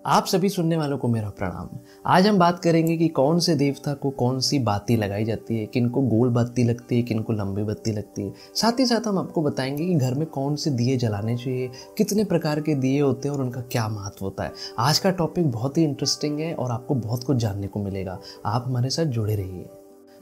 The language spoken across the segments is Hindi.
आप सभी सुनने वालों को मेरा प्रणाम। आज हम बात करेंगे कि कौन से देवता को कौन सी बाती लगाई जाती है, किनको गोल बाती लगती है, किनको लंबी बत्ती लगती है। साथ ही साथ हम आपको बताएंगे कि घर में कौन से दिए जलाने चाहिए, कितने प्रकार के दिए होते हैं और उनका क्या महत्व होता है। आज का टॉपिक बहुत ही इंटरेस्टिंग है और आपको बहुत कुछ जानने को मिलेगा। आप हमारे साथ जुड़े रहिए।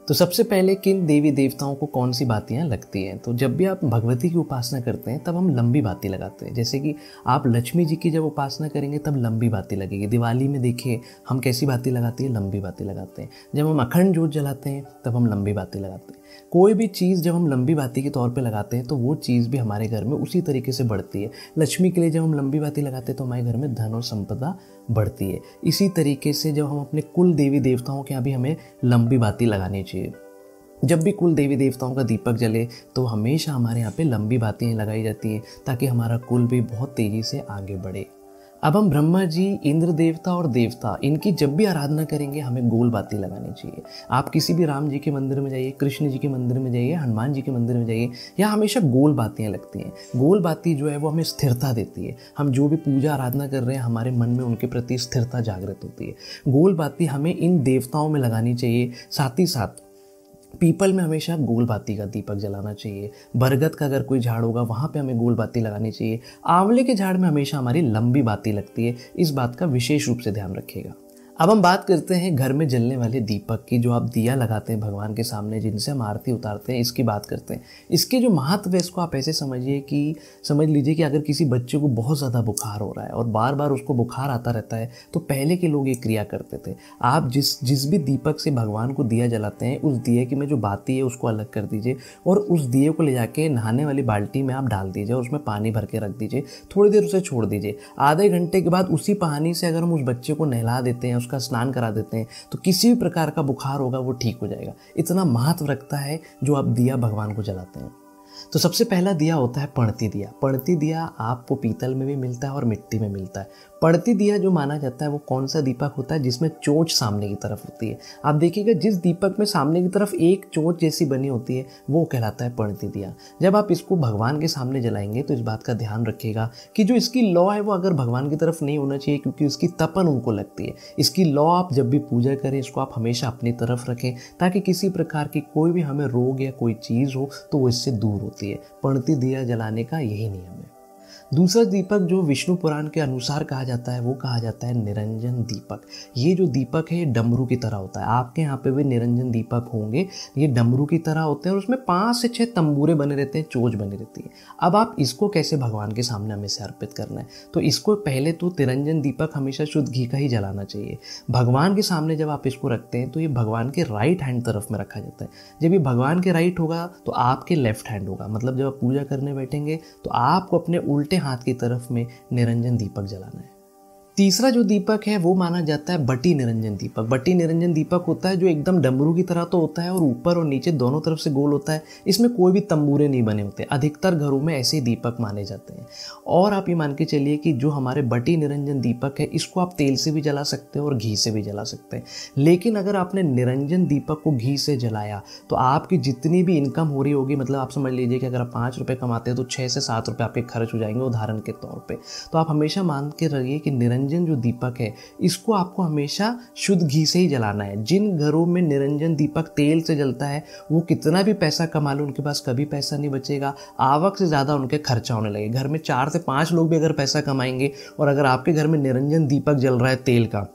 तो सबसे पहले किन देवी देवताओं को कौन सी बातियाँ लगती हैं। तो जब भी आप भगवती की उपासना करते हैं तब हम लंबी बाती लगाते हैं। जैसे कि आप लक्ष्मी जी की जब उपासना करेंगे तब लंबी बाती लगेगी। दिवाली में देखिए हम कैसी बाती लगाती है, लंबी बाती लगाते हैं। जब हम अखंड जोत जलाते हैं तब हम लंबी बाती लगाते हैं। कोई भी चीज़ जब हम लंबी बाती के तौर पे लगाते हैं तो वो चीज़ भी हमारे घर में उसी तरीके से बढ़ती है। लक्ष्मी के लिए जब हम लंबी बाती लगाते हैं तो हमारे घर में धन और संपदा बढ़ती है। इसी तरीके से जब हम अपने कुल देवी देवताओं के यहाँ भी हमें लंबी बाती लगानी चाहिए। जब भी कुल देवी देवताओं का दीपक जले तो हमेशा हमारे यहाँ पे लंबी बातियाँ लगाई जाती हैं ताकि हमारा कुल भी बहुत तेज़ी से आगे बढ़े। अब हम ब्रह्मा जी, इंद्र देवता और देवता, इनकी जब भी आराधना करेंगे हमें गोल बाती लगानी चाहिए। आप किसी भी राम जी के मंदिर में जाइए, कृष्ण जी के मंदिर में जाइए, हनुमान जी के मंदिर में जाइए, यहाँ हमेशा गोल बातियाँ लगती हैं। गोल बाती जो है वो हमें स्थिरता देती है। हम जो भी पूजा आराधना कर रहे हैं हमारे मन में उनके प्रति स्थिरता जागृत होती है। गोल बाती हमें इन देवताओं में लगानी चाहिए। साथ ही साथ पीपल में हमेशा गोल बाती का दीपक जलाना चाहिए। बरगद का अगर कोई झाड़ होगा वहाँ पे हमें गोल बाती लगानी चाहिए। आंवले के झाड़ में हमेशा हमारी लंबी बाती लगती है। इस बात का विशेष रूप से ध्यान रखिएगा। अब हम बात करते हैं घर में जलने वाले दीपक की, जो आप दिया लगाते हैं भगवान के सामने, जिनसे हम आरती उतारते हैं, इसकी बात करते हैं। इसके जो महत्व है इसको आप ऐसे समझ लीजिए कि अगर किसी बच्चे को बहुत ज़्यादा बुखार हो रहा है और बार बार उसको बुखार आता रहता है तो पहले के लोग ये क्रिया करते थे। आप जिस भी दीपक से भगवान को दिया जलाते हैं उस दिए की में जो बाती है उसको अलग कर दीजिए और उस दिए को ले जाके नहाने वाली बाल्टी में आप डाल दीजिए और उसमें पानी भर के रख दीजिए। थोड़ी देर उसे छोड़ दीजिए। आधे घंटे के बाद उसी पानी से अगर हम उस बच्चे को नहला देते हैं, उसका स्नान करा देते हैं, तो किसी भी प्रकार का बुखार होगा वो ठीक हो जाएगा। इतना महत्व रखता है जो आप दिया भगवान को जलाते हैं। तो सबसे पहला दिया होता है पणती दिया। पणती दिया आपको पीतल में भी मिलता है और मिट्टी में मिलता है। पणती दिया जो माना जाता है वो कौन सा दीपक होता है जिसमें चोंच सामने की तरफ होती है। आप देखिएगा जिस दीपक में सामने की तरफ एक चोंच जैसी बनी होती है वो कहलाता है पणती दिया। जब आप इसको भगवान के सामने जलाएंगे तो इस बात का ध्यान रखिएगा कि जो इसकी लौ है वो अगर भगवान की तरफ नहीं होना चाहिए, क्योंकि उसकी तपन उनको लगती है। इसकी लौ आप जब भी पूजा करें इसको आप हमेशा अपनी तरफ रखें ताकि किसी प्रकार की कोई भी हमें रोग या कोई चीज़ हो तो वो इससे दूर होती है। पणती दिया जलाने का यही नियम है। दूसरा दीपक जो विष्णु पुराण के अनुसार कहा जाता है वो कहा जाता है निरंजन दीपक। ये जो दीपक है ये डमरू की तरह होता है। आपके यहाँ पे भी निरंजन दीपक होंगे, ये डमरू की तरह होते हैं और उसमें 5 से 6 तंबूरे बने रहते हैं, चोंच बनी रहती है। अब आप इसको कैसे भगवान के सामने हमें से अर्पित करना है, तो इसको पहले तो निरंजन दीपक हमेशा शुद्ध घी का ही जलाना चाहिए। भगवान के सामने जब आप इसको रखते हैं तो ये भगवान के राइट हैंड तरफ में रखा जाता है। जब ये भगवान के राइट होगा तो आपके लेफ्ट हैंड होगा। मतलब जब आप पूजा करने बैठेंगे तो आपको अपने उल्टे हाथ की तरफ में निरंजन दीपक जलाना है। तीसरा जो दीपक है वो माना जाता है बटी निरंजन दीपक। बटी निरंजन दीपक होता है जो एकदम डमरू की तरह तो होता है और ऊपर और नीचे दोनों तरफ से गोल होता है। इसमें कोई भी तंबूरे नहीं बने होते। अधिकतर घरों में ऐसे ही दीपक माने जाते हैं। और आप ये मान के चलिए कि जो हमारे बटी निरंजन दीपक है इसको आप तेल से भी जला सकते हैं और घी से भी जला सकते हैं। लेकिन अगर आपने निरंजन दीपक को घी से जलाया तो आपकी जितनी भी इनकम हो रही होगी, मतलब आप समझ लीजिए कि अगर आप 5 रुपये कमाते हैं तो 6 से 7 रुपये आपके खर्च हो जाएंगे उदाहरण के तौर पर। तो आप हमेशा मान के रहिए कि निरंजन जो दीपक है इसको आपको हमेशा शुद्ध घी से ही जलाना है। जिन घरों में निरंजन दीपक तेल से जलता है वो कितना भी पैसा कमा लो उनके पास कभी पैसा नहीं बचेगा। आवक से ज़्यादा उनके खर्चा होने लगे। घर में 4 से 5 लोग भी अगर पैसा कमाएंगे और अगर आपके घर में निरंजन दीपक जल रहा है तेल का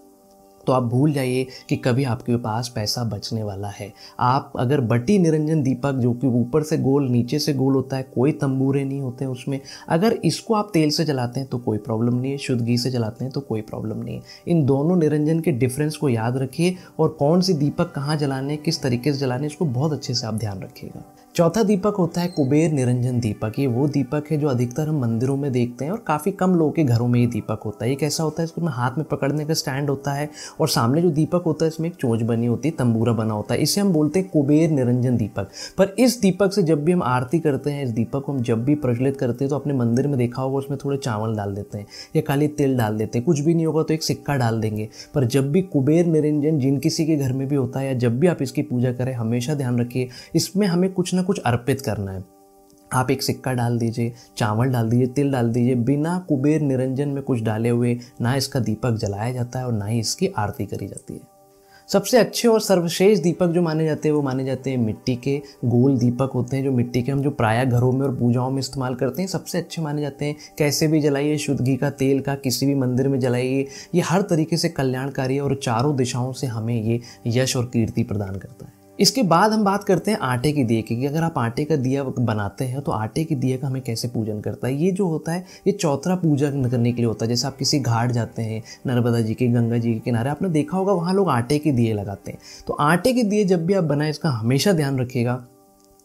तो आप भूल जाइए कि कभी आपके पास पैसा बचने वाला है। आप अगर बटी निरंजन दीपक जो कि ऊपर से गोल नीचे से गोल होता है, कोई तंबूरे नहीं होते हैं उसमें, अगर इसको आप तेल से जलाते हैं तो कोई प्रॉब्लम नहीं है, शुद्ध घी से जलाते हैं तो कोई प्रॉब्लम नहीं है। इन दोनों निरंजन के डिफरेंस को याद रखिए और कौन सी दीपक कहाँ जलाने, किस तरीके से जलाने, इसको बहुत अच्छे से आप ध्यान रखिएगा। चौथा दीपक होता है कुबेर निरंजन दीपक। ये वो दीपक है जो अधिकतर हम मंदिरों में देखते हैं और काफ़ी कम लोगों के घरों में ये दीपक होता है। ये कैसा होता है, इसमें हाथ में पकड़ने का स्टैंड होता है और सामने जो दीपक होता है इसमें एक चोंच बनी होती है, तंबूरा बना होता है। इसे हम बोलते हैं कुबेर निरंजन दीपक। पर इस दीपक से जब भी हम आरती करते हैं, इस दीपक को हम जब भी प्रज्वलित करते हैं तो अपने मंदिर में देखा होगा उसमें थोड़े चावल डाल देते हैं या काली तिल डाल देते हैं। कुछ भी नहीं होगा तो एक सिक्का डाल देंगे। पर जब भी कुबेर निरंजन जिन किसी के घर में भी होता है या जब भी आप इसकी पूजा करें, हमेशा ध्यान रखिए इसमें हमें कुछ ना कुछ अर्पित करना है। आप एक सिक्का डाल दीजिए, चावल डाल दीजिए, तिल डाल दीजिए, बिना कुबेर निरंजन में कुछ डाले हुए ना इसका दीपक जलाया जाता है और ना ही इसकी आरती करी जाती है। सबसे अच्छे और सर्वश्रेष्ठ दीपक जो माने जाते हैं वो माने जाते हैं मिट्टी के गोल दीपक होते हैं, जो मिट्टी के हम जो प्रायः घरों में और पूजाओं में इस्तेमाल करते हैं, सबसे अच्छे माने जाते हैं। कैसे भी जलाइए, शुद्ध घी का, तेल का, किसी भी मंदिर में जलाइए, ये हर तरीके से कल्याणकारी है और चारों दिशाओं से हमें ये यश और कीर्ति प्रदान करता है। इसके बाद हम बात करते हैं आटे के दिए की, कि अगर आप आटे का दिया बनाते हैं तो आटे के दिए का हमें कैसे पूजन करता है। ये जो होता है ये चौतरा पूजा करने के लिए होता है। जैसे आप किसी घाट जाते हैं, नर्मदा जी के, गंगा जी के किनारे, आपने देखा होगा वहाँ लोग आटे के दिए लगाते हैं। तो आटे के दिए जब भी आप बनाएं, इसका हमेशा ध्यान रखिएगा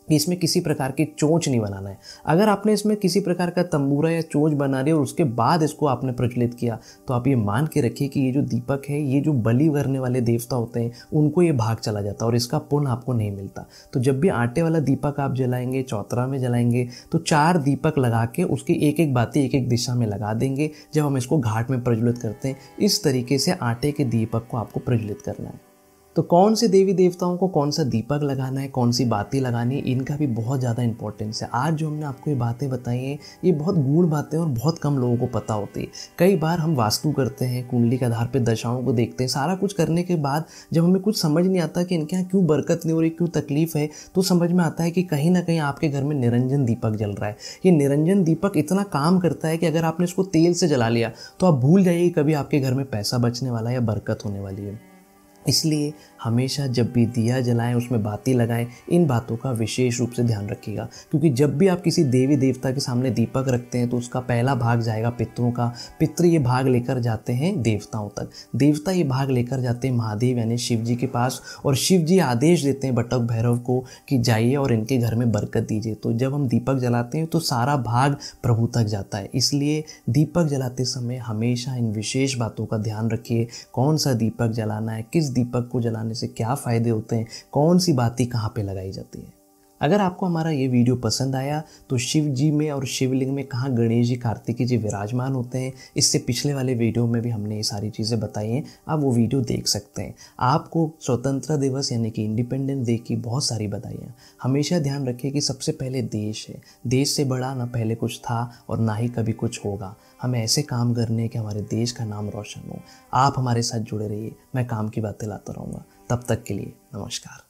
कि इसमें किसी प्रकार की चोंच नहीं बनाना है। अगर आपने इसमें किसी प्रकार का तंबूरा या चोंच बना दी और उसके बाद इसको आपने प्रज्वलित किया, तो आप ये मान के रखिए कि ये जो दीपक है, ये जो बलि करने वाले देवता होते हैं उनको ये भाग चला जाता है और इसका पुण्य आपको नहीं मिलता। तो जब भी आटे वाला दीपक आप जलाएंगे, चौतरा में जलाएंगे, तो 4 दीपक लगा के उसकी एक एक बाती एक एक दिशा में लगा देंगे जब हम इसको घाट में प्रज्वलित करते हैं। इस तरीके से आटे के दीपक को आपको प्रज्वलित करना है। तो कौन से देवी देवताओं को कौन सा दीपक लगाना है, कौन सी बातें लगानी है, इनका भी बहुत ज़्यादा इंपॉर्टेंस है। आज जो हमने आपको ये बातें बताई हैं, ये बहुत गूढ़ बातें और बहुत कम लोगों को पता होती है। कई बार हम वास्तु करते हैं, कुंडली के आधार पर दशाओं को देखते हैं, सारा कुछ करने के बाद जब हमें कुछ समझ नहीं आता कि इनके यहाँ क्यों बरकत नहीं हो रही, क्यों तकलीफ है, तो समझ में आता है कि कहीं ना कहीं आपके घर में निरंजन दीपक जल रहा है। ये निरंजन दीपक इतना काम करता है कि अगर आपने इसको तेल से जला लिया तो आप भूल जाइए कभी आपके घर में पैसा बचने वाला है या बरकत होने वाली है। इसलिए हमेशा जब भी दिया जलाएं, उसमें बाती लगाएं, इन बातों का विशेष रूप से ध्यान रखिएगा। क्योंकि जब भी आप किसी देवी देवता के सामने दीपक रखते हैं तो उसका पहला भाग जाएगा पितरों का, पितृ ये भाग लेकर जाते हैं देवताओं तक, देवता ये भाग लेकर जाते हैं महादेव यानी शिव जी के पास, और शिव जी आदेश देते हैं बटक भैरव को कि जाइए और इनके घर में बरकत दीजिए। तो जब हम दीपक जलाते हैं तो सारा भाग प्रभु तक जाता है। इसलिए दीपक जलाते समय हमेशा इन विशेष बातों का ध्यान रखिए। कौन सा दीपक जलाना है, किस दीपक को जलाने से क्या फ़ायदे होते हैं, कौन सी बाती कहाँ पे लगाई जाती है। अगर आपको हमारा ये वीडियो पसंद आया तो शिव जी में और शिवलिंग में कहाँ गणेश जी, कार्तिकेय जी विराजमान होते हैं, इससे पिछले वाले वीडियो में भी हमने ये सारी चीज़ें बताई हैं, आप वो वीडियो देख सकते हैं। आपको स्वतंत्रता दिवस यानी कि इंडिपेंडेंस डे की बहुत सारी बधाइयाँ। हमेशा ध्यान रखिए कि सबसे पहले देश है, देश से बड़ा ना पहले कुछ था और ना ही कभी कुछ होगा। हमें ऐसे काम करने कि हमारे देश का नाम रोशन हो। आप हमारे साथ जुड़े रहिए, मैं काम की बातें लाता रहूँगा। तब तक के लिए नमस्कार।